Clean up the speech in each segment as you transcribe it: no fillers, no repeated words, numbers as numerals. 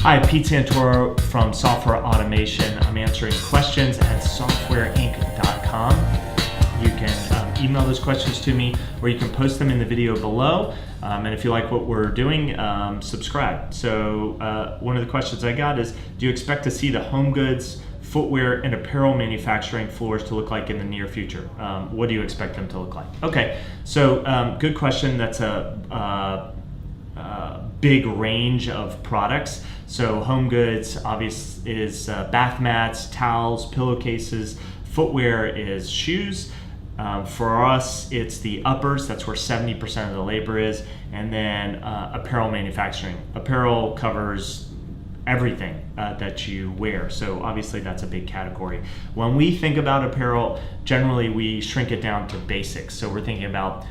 Hi, Pete Santoro from Software Automation. I'm answering questions at softwareinc.com. You can email those questions to me, or you can post them in the video below. And if you like what we're doing, subscribe. So one of the questions I got is, do you expect to see the home goods, footwear, and apparel manufacturing floors to look like in the near future? What do you expect them to look like? Okay, so good question. That's a big range of products. So home goods obvious is bath mats, towels, pillowcases. Footwear is shoes. For us, it's the uppers. That's where 70% of the labor is. And then apparel manufacturing. Apparel covers everything that you wear. So obviously that's a big category. When we think about apparel, generally we shrink it down to basics. So we're thinking about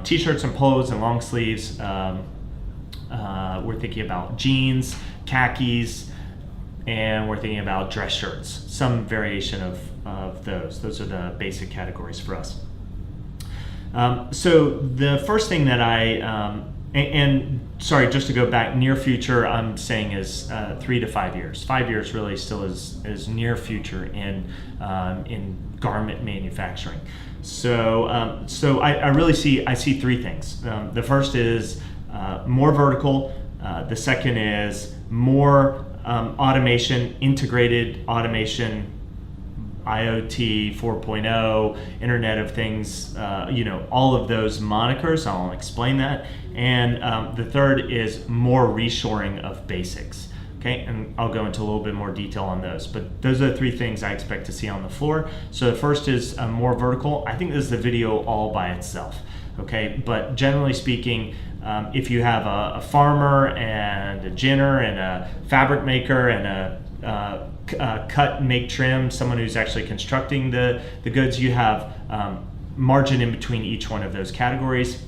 t-shirts and polos and long sleeves. We're thinking about jeans, khakis, and we're thinking about dress shirts. Some variation of those. Those are the basic categories for us. So the first thing that sorry, just to go back, near future, I'm saying is 3 to 5 years. 5 years really still is near future in garment manufacturing. So I really see three things. The first is more vertical. The second is more automation, integrated automation, IoT 4.0, Internet of Things, all of those monikers. I'll explain that. And the third is more reshoring of basics. Okay, and I'll go into a little bit more detail on those. But those are the three things I expect to see on the floor. So the first is more vertical. I think this is a video all by itself. Okay, but generally speaking, if you have a farmer and a ginner and a fabric maker and a cut, make, trim, someone who's actually constructing the goods, you have margin in between each one of those categories,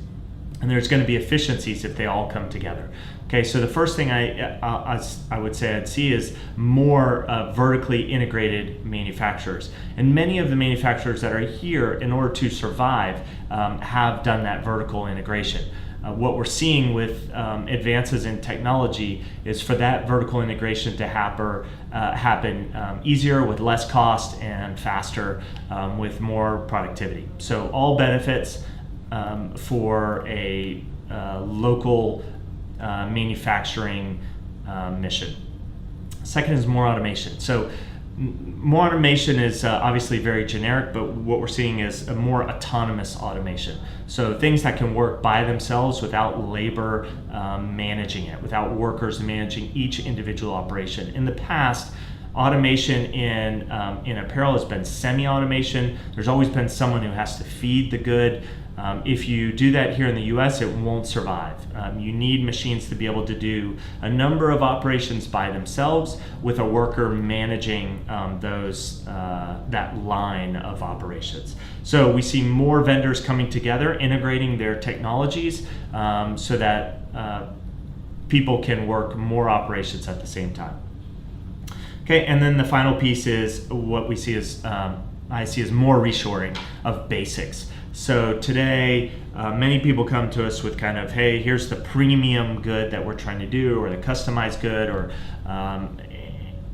and there's going to be efficiencies if they all come together. Okay, so the first thing I would say I'd see is more vertically integrated manufacturers. And many of the manufacturers that are here, in order to survive, have done that vertical integration. What we're seeing with advances in technology is for that vertical integration to happen easier, with less cost, and faster, with more productivity. So all benefits for a local manufacturing mission. Second is more automation. So more automation is obviously very generic, but what we're seeing is a more autonomous automation. So things that can work by themselves without labor managing it, without workers managing each individual operation. In the past, automation in apparel has been semi-automation. There's always been someone who has to feed the good. If you do that here in the US, it won't survive. You need machines to be able to do a number of operations by themselves with a worker managing that line of operations. So we see more vendors coming together, integrating their technologies so that people can work more operations at the same time. Okay, and then the final piece is what we see as I see as more reshoring of basics. So today, many people come to us with kind of, hey, here's the premium good that we're trying to do, or the customized good, or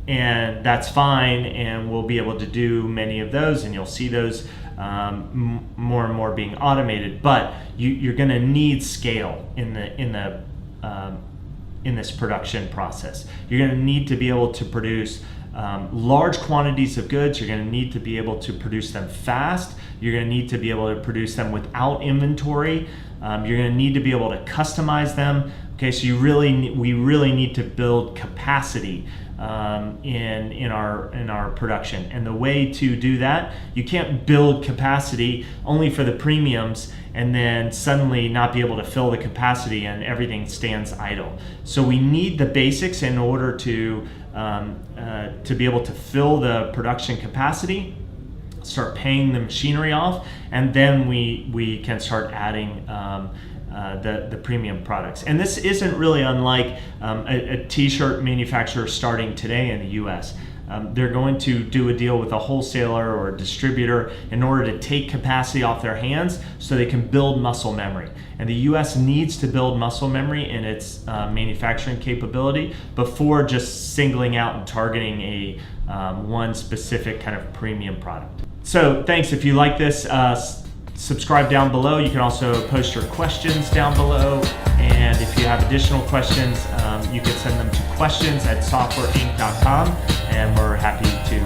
and that's fine, and we'll be able to do many of those, and you'll see those more and more being automated. But you're going to need scale in this production process. You're going to need to be able to produce large quantities of goods. You're going to need to be able to produce them fast. You're going to need to be able to produce them without inventory. You're going to need to be able to customize them. Okay, so we really need to build capacity in our production. And the way to do that, you can't build capacity only for the premiums and then suddenly not be able to fill the capacity and everything stands idle. So we need the basics in order to be able to fill the production capacity, start paying the machinery off, and then we can start adding the premium products. And this isn't really unlike a t-shirt manufacturer starting today in the US. they're going to do a deal with a wholesaler or a distributor in order to take capacity off their hands so they can build muscle memory. And the US needs to build muscle memory in its manufacturing capability before just singling out and targeting a one specific kind of premium product. So thanks. If you like this, subscribe down below. You can also post your questions down below. And if you have additional questions, you can send them to questions@softwareinc.com, and we're happy to